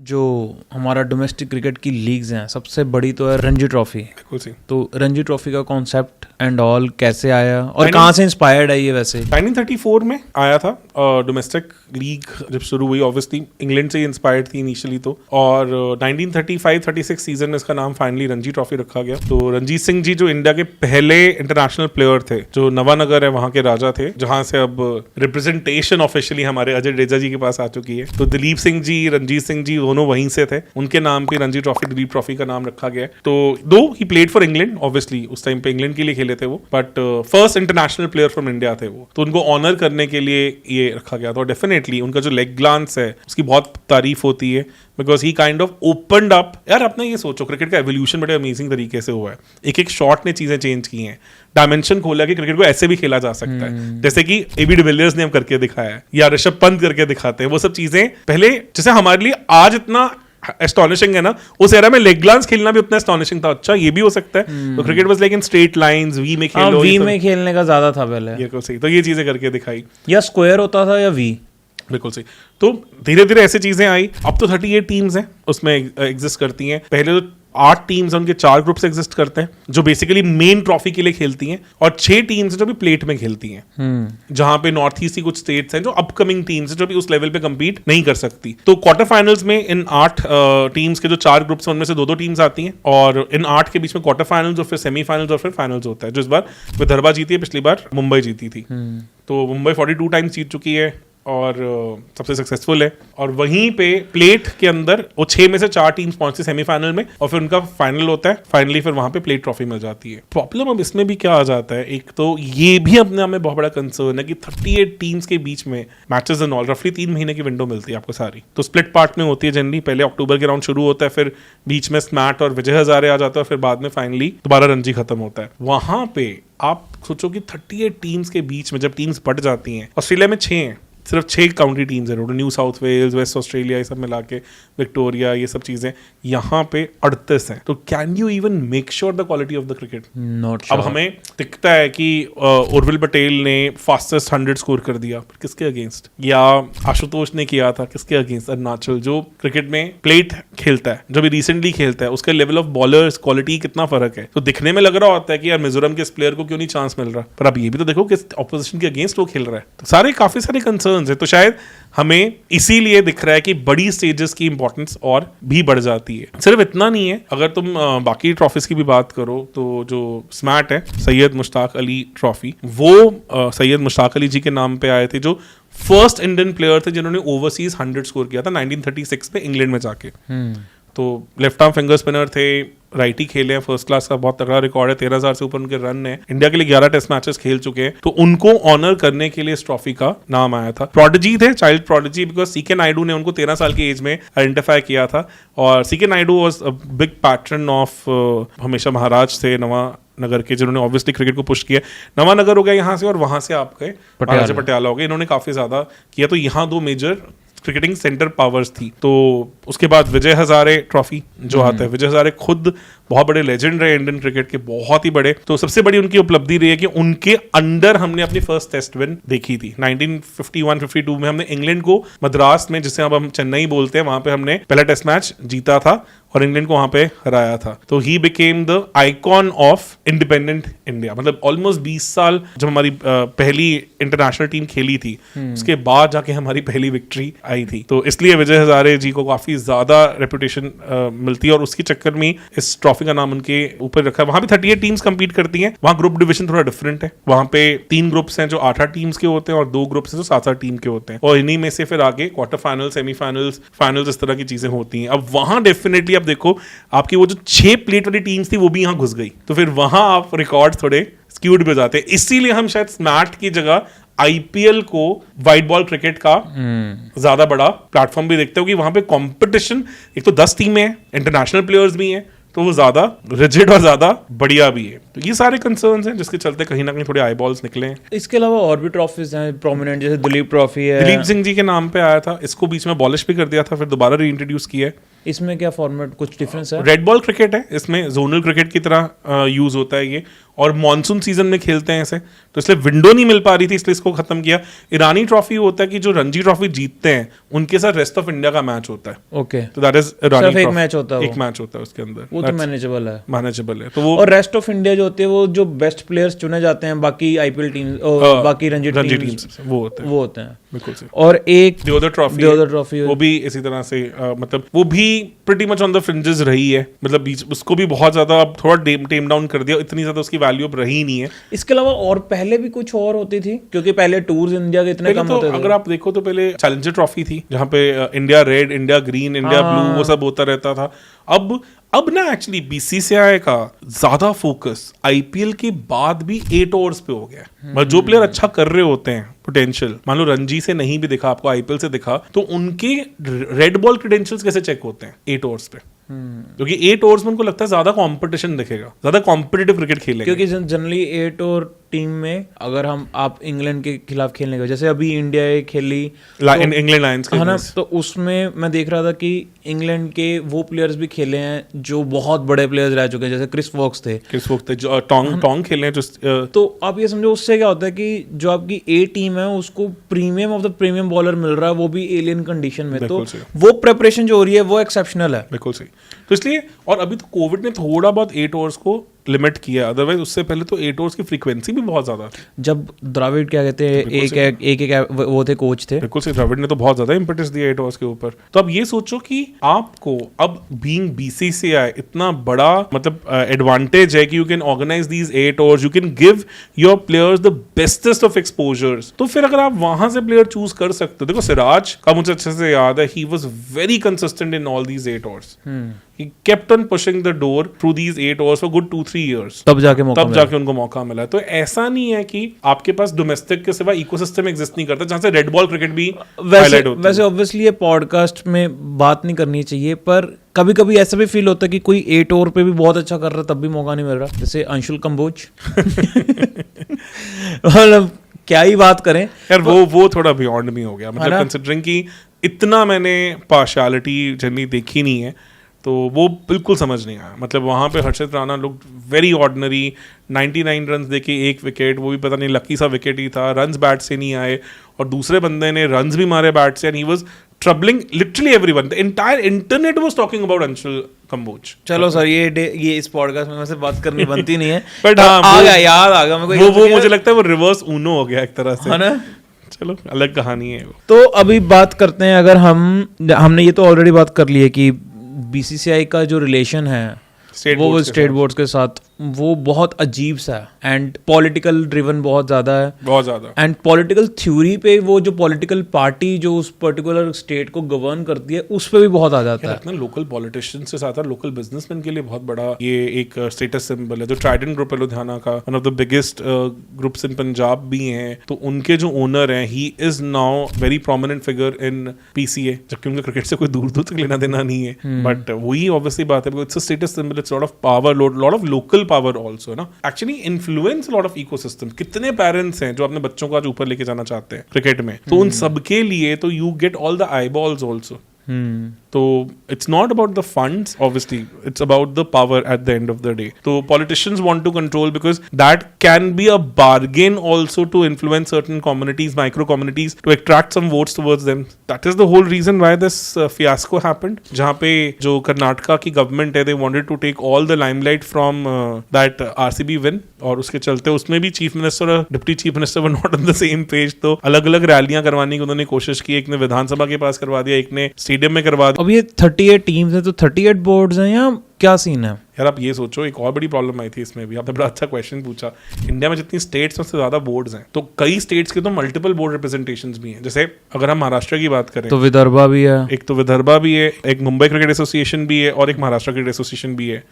जो हमारा domestic cricket की लीग्स हैं, सबसे बड़ी तो है रणजी ट्रॉफी। तो रणजी ट्रॉफी का कॉन्सेप्ट एंड ऑल कैसे आया और कहाँ से इंस्पायर्ड है ये? वैसे 1934 में आया था डोमेस्टिक लीग जब शुरू हुई, ऑब्वियसली इंग्लैंड से ही इंस्पायर्ड थी इनिशियली तो, और 1935-36 सीजन में इसका नाम फाइनली रणजी ट्रॉफी रखा गया। तो रणजीत सिंह जी जो इंडिया के पहले इंटरनेशनल प्लेयर थे, जो नवानगर है वहां के राजा थे, जहां से अब रिप्रेजेंटेशन ऑफिशियली हमारे अजय डेजा जी के पास आ चुकी है। तो दिलीप सिंह जी, रणजीत सिंह जी दोनों वहीं से थे, उनके नाम पे रणजी ट्रॉफी, दिलीप ट्रॉफी का नाम रखा गया। तो दो he played for England, obviously उस टाइम पे इंग्लैंड के लिए खेले थे वो, but first international player from India थे वो, तो उनको ऑनर करने के लिए ये रखा गया था। और डेफिनेटली उनका जो लेग ग्लांस है उसकी बहुत तारीफ होती है, because he kind of opened up. यार अपना ये सोचो, क्रिकेट का एवोल्यूशन बड़े अमेजिंग तरीके से हुआ है। एक एक शॉट ने चीजें चेंज की हैं, डायमेंशन खोला कि क्रिकेट को ऐसे भी खेला जा सकता है, जैसे कि एबी डिविलियर्स ने हम करके दिखाया है या ऋषभ पंत करके दिखाते हैं। वो सब चीजें पहले जैसे हमारे लिए आज इतना एस्टॉनिशिंग है ना, उस एरा में लेग ग्लांस खेलना भी उतना एस्टॉनिशिंग था। अच्छा ये भी हो सकता है। तो cricket was like in straight lines, V में खेलो, वी में खेलने का ज्यादा था पहले, ये को सही। तो ये चीजें करके दिखाई, या स्क्वायर होता था या वी, बिल्कुल सही। तो धीरे धीरे ऐसी चीजें आई। अब तो 38 टीम्स हैं उसमें एग्जिस्ट करती हैं। पहले तो 8 टीम्स उनके 4 ग्रुप्स एग्जिस्ट करते हैं जो बेसिकली मेन ट्रॉफी के लिए खेलती हैं, और 6 टीम्स जो भी प्लेट में खेलती हैं, जहां पे नॉर्थ ईस्ट की कुछ स्टेट्स हैं जो अपकमिंग टीम्स हैं जो भी उस लेवल पे compete नहीं कर सकती। तो क्वार्टर फाइनल्स में इन 8 टीम्स के जो 4 ग्रुप्स हैं उनमें से 2-2 टीम्स आती हैं, और इन 8 के बीच में क्वार्टर फाइनल्स और फिर सेमीफाइनल्स और फिर फाइनल्स होता है। जो इस बार विदर्भा जीती है, पिछली बार मुंबई जीती थी। तो मुंबई 42 टाइम्स जीत चुकी है और सबसे सक्सेसफुल है। और वहीं पे प्लेट के अंदर वो 6 में से 4 टीम्स पहुंचती सेमीफाइनल में, और फिर उनका फाइनल होता है। फाइनली फिर वहां पे प्लेट ट्रॉफी मिल जाती है। प्रॉब्लम अब इसमें भी क्या आ जाता है, एक तो ये भी अपने आप में बहुत बड़ा कंसर्न है कि 38 टीम्स के बीच में मैचेस एंड ऑल रफली 3 महीने की विंडो मिलती है आपको सारी। तो स्प्लिट पार्ट में होती है जनरली। पहले अक्टूबर के राउंड शुरू होता है, फिर बीच में स्मैट और विजय हजारे आ जाता है, और फिर बाद में फाइनली दोबारा रणजी खत्म होता है। वहां पे आप सोचो कि 38 टीम्स के बीच में जब टीम्स बढ़ जाती हैं, ऑस्ट्रेलिया में 6 हैं, सिर्फ 6 काउंटी टीम्स हैं, New South Wales, West Australia, ये सब मिला के विक्टोरिया, ये सब चीजें, यहाँ पे 38 हैं। तो can you even make sure the quality of the cricket? Not अब हमें दिखता है कि उर्विल पटेल ने फास्टेस्ट 100 स्कोर कर दिया, किसके अगेंस्ट? या आशुतोष ने किया था, किसके अगेंस्ट? अरुणाचल, जो क्रिकेट में प्लेट खेलता है, जो भी रिसेंटली खेलता है, उसका लेवल ऑफ बॉलर्स क्वालिटी कितना फर्क है। तो दिखने में लग रहा होता है कि यार मिजोरम के इस प्लेयर को क्यों नहीं चांस मिल रहा, पर अब ये भी तो देखो किस ऑपोजिशन के अगेंस्ट वो खेल रहा है। तो सारे काफी सारे कंसर्न्स है। तो शायद हमें इसीलिए दिख रहा है कि बड़ी स्टेजेस की इंपॉर्टेंस और भी बढ़ जाती है। सिर्फ इतना नहीं है, अगर तुम बाकी ट्रॉफीज की भी बात करो तो जो स्मैट है, सैयद मुश्ताक अली ट्रॉफी, वो सैयद मुश्ताक अली जी के नाम पे आए थे, जो फर्स्ट इंडियन प्लेयर थे जिन्होंने ओवरसीज 100 स्कोर किया था 1936 में इंग्लैंड में जाके। तो लेफ्ट आर्म फिंगर स्पिनर थे, राइटी खेले हैं, फर्स्ट क्लास का बहुत तगड़ा रिकॉर्ड है, 13,000 से ऊपर उनके रन है, इंडिया के लिए 11 टेस्ट मैचेस खेल चुके हैं। तो उनको ऑनर करने के लिए इस ट्रॉफी का नाम आया था। प्रोडिजी थे, child prodigy, because CK Naidu ने उनको 13 साल की एज में आइडेंटिफाई किया था। और CK Naidu was a big pattern of, हमेशा महाराज थे नवानगर के, जिन्होंने ऑब्वियसली क्रिकेट को पुश किया। नवानगर हो गया यहाँ से, और वहां से आप गए पटियाला हो गए, इन्होंने काफी ज्यादा किया। तो यहाँ 2 मेजर क्रिकेटिंग सेंटर पावर्स थी। तो उसके बाद विजय हजारे ट्रॉफी जो आता है, विजय हजारे खुद बहुत बड़े लेजेंड रहे इंडियन क्रिकेट के, बहुत ही बड़े। तो सबसे बड़ी उनकी उपलब्धि रही है कि उनके अंडर हमने अपनी फर्स्ट टेस्ट विन देखी थी 1951-52 में। हमने इंग्लैंड को मद्रास में, जिसे अब हम चेन्नई बोलते हैं, वहां पे हमने पहला टेस्ट मैच जीता था और इंग्लैंड को वहां पे हराया था। तो he became the icon of independent India. मतलब ऑलमोस्ट 20 साल जब हमारी पहली इंटरनेशनल टीम खेली थी, उसके बाद जाके हमारी पहली विक्ट्री आई थी। तो इसलिए विजय हजारे जी को काफी ज्यादा रेपुटेशन मिलती है, और उसके चक्कर में इस ट्रॉफी का नाम उनके ऊपर रखा है। वहां भी 38 टीम्स कंपीट करती हैं। वहां ग्रुप डिवीजन थोड़ा डिफरेंट है। वहां पे 3 ग्रुप्स हैं जो 8-8 टीम्स के होते हैं, और 2 ग्रुप्स हैं जो 7-7 टीम के होते हैं, और इन्हीं में से फिर आगे क्वार्टर फाइनल, सेमीफाइनल्स, फाइनल्स, इस तरह की चीजें होती हैं। अब वहां डेफिनेटली आप देखो, आपकी वो जो 6 प्लेट वाली टीम्स थी वो भी यहाँ घुस गई, तो फिर वहां आप रिकॉर्ड थोड़े स्क्यूड पे जाते हैं। इसीलिए हम शायद स्मैट की जगह आईपीएल को, व्हाइट बॉल क्रिकेट का ज्यादा बड़ा प्लेटफॉर्म भी देखते हो, कि वहां पे कंपटीशन, एक तो 10 टीमें हैं, इंटरनेशनल प्लेयर्स भी हैं, तो वो ज्यादा रिजिड और ज्यादा बढ़िया भी है। तो ये सारे कंसर्न्स हैं जिसके चलते कहीं ना कहीं थोड़े आई बॉल्स निकले हैं। इसके अलावा और भी ट्रॉफीज हैं प्रोमिनेंट, जैसे दिलीप ट्रॉफी है, दिलीप सिंह जी के नाम पे आया था, इसको बीच में बॉलिश भी कर दिया था, फिर दोबारा री इंट्रोड्यूस किया है। इसमें क्या फॉर्मेट कुछ डिफरेंस है? रेड बॉल क्रिकेट है, इसमें जोनल क्रिकेट की तरह यूज होता है ये, और मॉनसून सीजन में खेलते हैं इसे, तो इसलिए विंडो नहीं मिल पा रही थी, इसलिए इसको खत्म किया। ईरानी ट्रॉफी होता है कि जो रणजी ट्रॉफी जीतते हैं उनके साथ रेस्ट ऑफ इंडिया का मैच होता है। ओके, तो दैट इज ईरानी, एक मैच होता है, एक मैच होता है उसके अंदर, वो तो मैनेजेबल है, मैनेजेबल है। तो वो और रेस्ट ऑफ इंडिया जो होती है वो जो बेस्ट प्लेयर्स चुने जाते हैं बाकी आईपीएल टीम बाकी रणजी टीम्स वो होते हैं बिल्कुल सही। और एक देओदर ट्रॉफी वो भी इसी तरह से मतलब वो भी pretty much on the fringes रही है, मतलब बीच उसको भी बहुत ज्यादा अब थोड़ा टेम डाउन कर दिया, इतनी ज्यादा उसकी वैल्यू अब रही नहीं है। इसके अलावा और पहले भी कुछ और होती थी, क्योंकि पहले टूर्स इंडिया के इतने कम तो होते थे। अगर आप देखो तो पहले चैलेंजर ट्रॉफी थी जहां पे India red, India green, India blue वो सब होता रहता था। अब ना एक्चुअली बीसीसीआई का ज्यादा फोकस आईपीएल के बाद भी 8 ओवर्स पे हो गया है। मतलब जो प्लेयर अच्छा कर रहे होते हैं पोटेंशियल, मान लो रणजी से नहीं भी दिखा आपको, आईपीएल से दिखा, तो उनके रेड बॉल क्रेडेंशियल्स कैसे चेक होते हैं 8 ओवर्स पे, क्योंकि 8 ओवर्स में उनको लगता है ज्यादा कंपटीशन दिखेगा, ज्यादा कॉम्पिटिटिव क्रिकेट खेलेंगे। क्योंकि जनरली 8 ओवर टीम में अगर आप इंग्लैंड के खिलाफ खेलने गए, जैसे अभी इंडिया खेली इंग्लैंड लायंस के, है ना, तो उसमें मैं देख रहा था कि इंग्लैंड के वो प्लेयर्स भी खेले हैं जो बहुत बड़े प्लेयर्स रह चुके हैं, जैसे क्रिस वॉक्स थे जो टोंग खेले हैं जो तो आप ये समझो उससे क्या होता है कि जो आपकी ए टीम है उसको premium of the premium bowler मिल रहा है, वो भी एलियन कंडीशन में, तो वो प्रिपरेशन जो हो रही है वो एक्सेप्शनल है। बिल्कुल सही। तो इसलिए, और अभी तो कोविड ने थोड़ा बहुत 8 ओवर्स को लिमिट किया, अदरवाइज उससे पहले तो 8 ओवर्स की फ्रीक्वेंसी भी बहुत ज्यादा थी। जब द्रविड़ क्या कहते हैं एक वो थे, कोच थे, बिल्कुल सही, द्रविड़ ने तो बहुत ज्यादा इंपैक्ट दिया 8 ओवर्स के ऊपर। तो अब ये सोचो कि आपको अब बीइंग बीसीसीआई इतना बड़ा मतलब एडवांटेज है कि you can organise these 8 overs, you can give your players the bestest of exposures. तो फिर अगर आप वहां से प्लेयर चूज कर सकते हो, देखो सिराज का मुझे अच्छे से याद है, he was very consistent in all these 8 overs, he kept on pushing the door through these 8 overs for good 2-3 years, तब जाके उनको मौका मिला। तो ऐसा नहीं है कि आपके पास डोमेस्टिक के सिवा इकोसिस्टम एग्जिस्ट नहीं करता जहां से रेड बॉल क्रिकेट भी हाईलाइट होता है। वैसे ऑब्वियसली ये पॉडकास्ट में बात नहीं करनी चाहिए, पर कभी कभी ऐसा भी फील होता है कि कोई 8 ओवर पे भी बहुत अच्छा कर रहा है तब भी मौका नहीं मिल रहा, जैसे अंशुल कंबोज मतलब क्या ही बात करें यार, वो थोड़ा बियॉन्ड में हो गया, मतलब कंसिडरिंग कि इतना मैंने पार्शियलिटी जनरली देखी नहीं है, तो वो बिल्कुल समझ नहीं आया। मतलब वहाँ पे Harshit Rana look very ordinary, 99 runs देके 1 विकेट, वो भी पता नहीं लकी सा विकेट ही था, रन्स बैट से नहीं आए, और दूसरे बंदे ने रन्स भी मारे बैट से, and he was troubling literally everyone, the entire internet was talking about Anshul Kamboj. चलो सर, ये इस पॉडकास्ट में से बात करनी बनती नहीं है बट हाँ याद आ गया मेरे को, वो मुझे लगता है वो रिवर्स ऊनो हो गया एक तरह से, है ना। चलो अलग कहानी है वो। तो अभी बात करते हैं, अगर हमने ये तो ऑलरेडी बात कर ली है कि बीसीसीआई का जो रिलेशन है वो स्टेट बोर्ड्स के साथ वो बहुत अजीब सा है, एंड पॉलिटिकल ड्रिवन बहुत ज्यादा है, बहुत ज्यादा, एंड पॉलिटिकल थ्योरी पे वो जो पॉलिटिकल पार्टी जो उस पर्टिकुलर स्टेट को गवर्न करती है उस पे भी बहुत आ जाता है। अपना लोकल पॉलिटिशियन से साथ लोकल बिजनेसमैन के लिए बहुत बड़ा ये एक स्टेटस सिंबल है। जो ट्राइडेंट ग्रुप है लुधियाना का, one of the biggest groups in Punjab भी हैं, तो उनके जो ओनर हैं, he is now very prominent figure in PCA, जबकि उनका क्रिकेट से कोई दूर दूर तक लेना देना नहीं है, बट वही ऑब्वियसली बात है, it's a status symbol, it's lot of power, lot of local power also ना, actually influence lot of ecosystem. कितने पेरेंट्स हैं जो अपने बच्चों को आज ऊपर लेके जाना चाहते हैं क्रिकेट में, तो उन सबके लिए तो you get all the I balls also. तो it's not about the funds, obviously it's about the power at the end of the day. So politicians want to control because that can be a bargain also to influence certain communities, micro communities, to attract some votes towards them. That is the whole reason why this fiasco happened, jahan pe jo Karnataka ki government hai, they wanted to take all the limelight from that RCB win, और उसके चलते उसमें भी chief minister और deputy chief minister were not on the same page, तो अलग अलग रैलियां करवाने की उन्होंने कोशिश की, एक ने विधानसभा के पास करवा दिया, एक ने स्टेडियम में करवा दिया। अब ये 38 टीम्स हैं, तो 38 बोर्ड्स हैं या क्या सीन है यार? आप ये सोचो, एक और बड़ी प्रॉब्लम आई थी इसमें भी, आपने बड़ा अच्छा क्वेश्चन पूछा। इंडिया में जितनी स्टेट्स में से ज्यादा बोर्ड्स हैं, तो कई स्टेट्स के तो मल्टीपल बोर्ड रिप्रेजेंटेशंस भी हैं। जैसे अगर हम महाराष्ट्र की बात करें तो विदर्भा भी है, एक मुंबई क्रिकेट एसोसिएशन भी है, और एक महाराष्ट्र क्रिकेट एसोसिएशन भी है।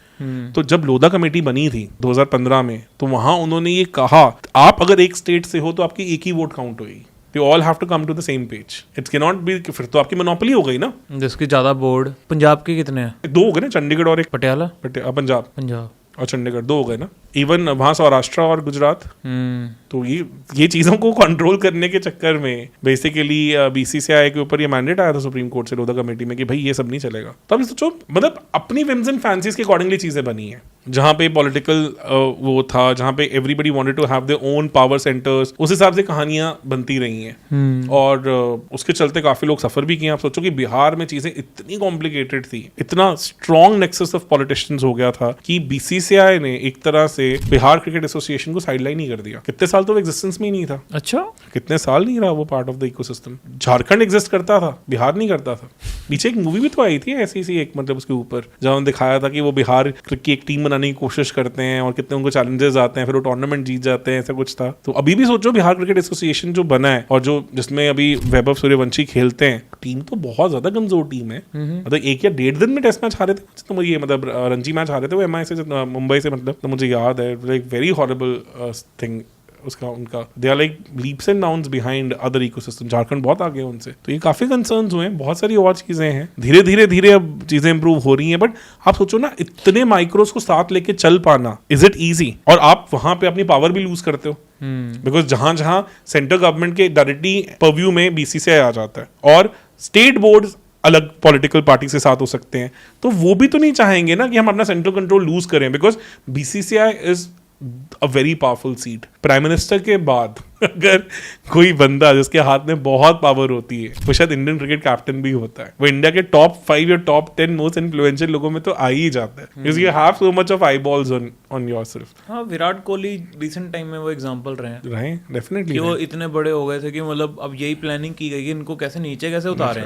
तो जब लोधा कमेटी बनी थी 2015 में, तो वहां उन्होंने ये कहा, आप अगर एक स्टेट से हो तो आपकी एक ही वोट काउंट होगी, they all have to come to the same page, it cannot be, फिर तो आपकी मोनोपोली हो गई ना। जिसकी ज्यादा बोर्ड, पंजाब के कितने हैं? 2 हो गए ना, चंडीगढ़ और एक पटियाला, पंजाब और चंडीगढ़ 2 हो गए ना। इवन वहां सौराष्ट्र और गुजरात। तो ये चीजों को कंट्रोल करने के चक्कर में बेसिकली बीसीसीआई के ऊपर ये मैंडेट आया था सुप्रीम कोर्ट से लोधा कमेटी में कि भाई ये सब नहीं चलेगा। तो अभी सोचो, मतलब अपनी विम्स एंड फैंसीज के अकॉर्डिंगली चीजें बनी है, जहां पे पॉलिटिकल वो था, जहां पे everybody wanted to have their own power centres, उस हिसाब से कहानियां बनती रही हैं। और उसके चलते काफी लोग सफर भी किए। आप सोचो कि बिहार में चीजें इतनी कॉम्प्लिकेटेड थी, इतना स्ट्रॉन्ग नेक्सस ऑफ पॉलिटिशियंस हो गया था कि बीसीसीआई ने एक तरह से बिहार क्रिकेट एसोसिएशन को साइडलाइन ही कर दिया। कितने साल तो वो एग्जिस्टेंस में ही नहीं था। अच्छा, कितने साल नहीं रहा वो part of the ecosystem. Jharkhand exist करता था, बिहार नहीं करता था। पीछे एक मूवी भी तो आई थी ऐसी सी एक, मतलब उसके ऊपर जहां दिखाया था कि वो बिहार की एक टीम बनाने की कोशिश करते हैं और कितने उनको चैलेंजेस आते हैं, फिर वो टूर्नामेंट जीत जाते हैं, ऐसा कुछ था। तो अभी भी सोचो बिहार क्रिकेट एसोसिएशन जो बना है और जो जिसमें अभी वैभव सूर्यवंशी खेलते हैं, टीम तो बहुत ज्यादा कमजोर टीम है। मतलब 1 या 1.5 दिन में टेस्ट मैच हारे थे तो मुझे, मतलब रणजी मैच हारे थे वो एमआई से, मुंबई से, मतलब तो मुझे याद है। लाइक वेरी हॉरिबल थिंग उसका उनका। They are like leaps and bounds behind other ecosystem. Jharkhand बहुत आगे है उनसे। तो ये काफी कंसर्न्स हुए हैं। बहुत सारी और चीजें हैं, धीरे धीरे अब चीजें इंप्रूव हो रही हैं। बट आप सोचो ना, इतने माइक्रोस को साथ लेके चल पाना, इज इट ईजी? और आप वहां पे अपनी पावर भी लूज करते हो, बिकॉज जहां जहां सेंट्रल गवर्नमेंट के डायरेक्टली परव्यू में बीसीसीआई आ जाता है और स्टेट बोर्ड अलग पॉलिटिकल पार्टी से साथ हो सकते हैं, तो वो भी तो नहीं चाहेंगे ना कि हम अपना सेंट्रल कंट्रोल लूज करें, because BCCI is a very powerful seat. Prime minister के बाद अगर कोई बंदा जिसके हाथ में बहुत पावर होती है, वो शायद इंडियन क्रिकेट कैप्टन भी होता है। वो इंडिया के टॉप 5 या टॉप 10 मोस्ट इन्फ्लुएंशियल लोगों में तो आ ही जाता है, because you have so much of eyeballs on yourself. हाँ, विराट कोहली रिसेंट टाइम में वो एग्जांपल रहे डेफिनेटली कि वो इतने बड़े हो गए थे कि मतलब अब यही प्लानिंग की गई कि इनको कैसे नीचे कैसे उतारे,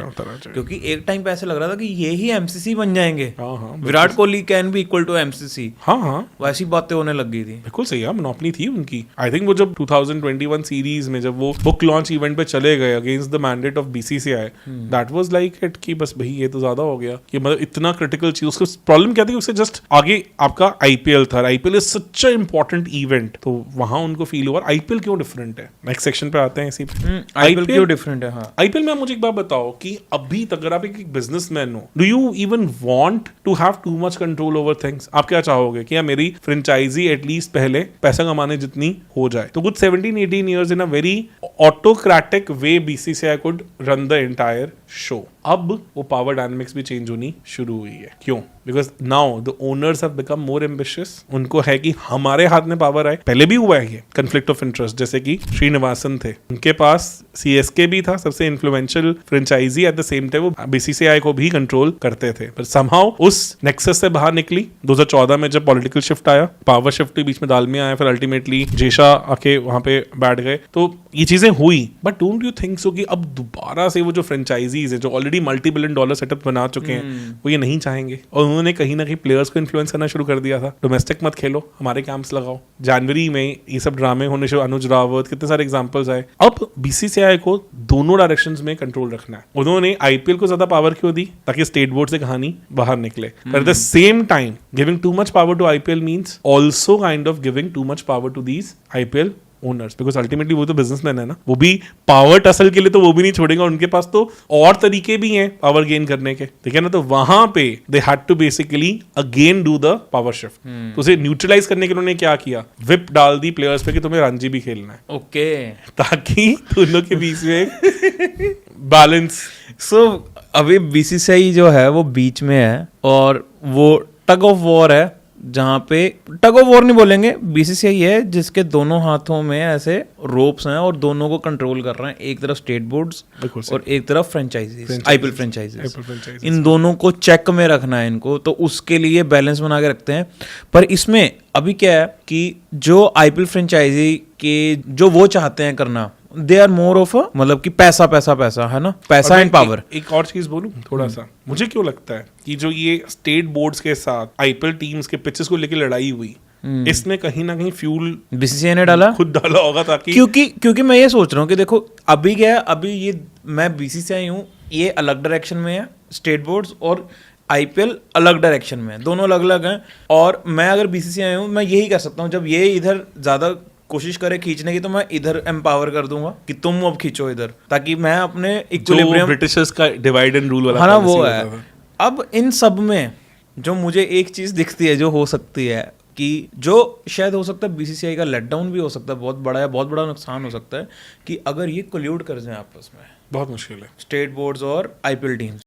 क्योंकि एक टाइम पे ऐसे लग रहा था कि ये ही एमसीसी बन जाएंगे। Virat Kohli can be equal to MCC. हाँ, वैसी बातें होने लग गई थी। बिल्कुल सही है, मोनोपोली थी उनकी। आई थिंक वो जब 2021 सीरीज में जब वो बुक लॉन्च इवेंट पे चले गए against the mandate of BCCI, that was like it कि बस भाई ये तो ज्यादा हो गया कि मतलब इतना क्रिटिकल चीज। उसका प्रॉब्लम क्या थी, उससे जस्ट आगे आपका आईपीएल था। IPL is such a important event, तो वहां उनको फील हुआ आईपीएल क्यों डिफरेंट है। नेक्स्ट सेक्शन पे आते हैं इसी पे, आईपीएल क्यों डिफरेंट है। हाँ, आईपीएल में मुझे एक बात बताओ कि अभी तक अगर आप एक बिजनेसमैन हो, do you even want to have too much control over things? आप क्या चाहोगे कि मेरी फ्रेंचाइजी एटलीस्ट पहले पैसा कमाने जितनी हो जाए? तो कुछ 17-18 years in a very autocratic way BCCI could run the entire show. अब वो पावर डायनामिक्स भी चेंज होनी शुरू हुई है। क्यों? Because now the owners have become more ambitious. उनको है कि हमारे हाथ में पावर आए। पहले भी हुआ है ये कंफ्लिक्ट ऑफ इंटरेस्ट, जैसे कि श्रीनिवासन थे, उनके पास सीएसके भी था, सबसे influential franchise. At the same time वो बीसीसीआई को भी कंट्रोल करते थे, पर समहाउ उस नेक्सस से बाहर निकली 2014 में जब पॉलिटिकल शिफ्ट आया, पावर शिफ्ट के बीच में दालमिया आया, फिर अल्टीमेटली जेशा आके वहां पे बैठ गए। तो ये चीजें हुई, but don't you think so कि अब दोबारा से वो जो फ्रेंचाइजीज है जो ऑलरेडी $multi-billion सेटअप बना चुके हैं, वो ये नहीं चाहेंगे। और उन्होंने कहीं ना कहीं प्लेयर्स को इन्फ्लुएंस करना शुरू कर दिया था, डोमेस्टिक मत खेलो, हमारे कैंप्स लगाओ। जनवरी में ये सब ड्रामे होने शुरू, अनुज रावत, कितने सारे एग्जांपल्स आए। अब बीसीसीआई को दोनों डायरेक्शंस में कंट्रोल रखना है। उन्होंने आईपीएल को ज्यादा पावर क्यों दी? ताकि स्टेट बोर्ड से कहानी बाहर निकले। पर at the same time giving too much power to IPL means also kind of giving too much power to these IPL owners, because ultimately वो तो बिजनेसमैन है ना, वो भी पावर टसल के लिए तो वो भी नहीं छोड़ेंगे। उनके पास तो और तरीके भी हैं पावर गेन करने के, ठीक है ना। तो वहां पे they had to basically again do the power shift. तो उसे न्यूट्रलाइज करने के लिए उन्होंने क्या किया, विप डाल दी प्लेयर्स पे कि तुम्हें रणजी भी खेलना है, ओके, ताकि दोनों के बीच में बैलेंस। सो अभी बीसीसीआई जो है वो बीच में है और वो टग ऑफ वॉर है, जहां पे टग ऑफ वॉर नहीं बोलेंगे, बीसीसीआई है जिसके दोनों हाथों में ऐसे रोप्स हैं और दोनों को कंट्रोल कर रहे हैं। एक तरफ स्टेट बोर्ड्स और एक तरफ फ्रेंचाइजीज, आईपीएल फ्रेंचाइजीज। इन दोनों को चेक में रखना है इनको, तो उसके लिए बैलेंस बना के रखते हैं। पर इसमें अभी क्या है कि जो आईपीएल फ्रेंचाइजी के जो वो चाहते हैं करना, दे आर मोर ऑफ मतलब कि पैसा पैसा पैसा है ना, पैसा एंड पावर। एक और चीज बोलूं थोड़ा सा, मुझे क्यों लगता है कि जो ये स्टेट बोर्ड्स के साथ आईपीएल टीम्स के पिचेस को लेकर लड़ाई हुई, इसमें कहीं ना कहीं फ्यूल बीसीसीआई ने डाला, खुद डाला होगा, ताकि क्योंकि मैं ये सोच रहा हूँ कि देखो अभी क्या है, अभी ये मैं बीसीसीआई हूँ, ये अलग डायरेक्शन में है, स्टेट बोर्ड्स और आईपीएल अलग डायरेक्शन में है, दोनों अलग अलग हैं। और मैं अगर बीसीसीआई हूँ, मैं यही कर सकता हूँ, जब ये इधर ज्यादा कोशिश करे खींचने की तो मैं इधर एम्पावर कर दूंगा कि तुम अब खींचो इधर, ताकि मैं अपने इक्विलिब्रियम, ब्रिटिशर्स का डिवाइड एंड रूल वाला, हाँ ना, वो है। अब इन सब में जो मुझे एक चीज दिखती है जो हो सकती है, कि जो शायद हो सकता है बीसीसीआई का लेट डाउन भी हो सकता है, बहुत बड़ा या बहुत बड़ा नुकसान हो सकता है कि अगर ये कोल्यूड कर जाएं आपस में, बहुत मुश्किल है। स्टेट बोर्ड्स और आईपीएल टीम्स,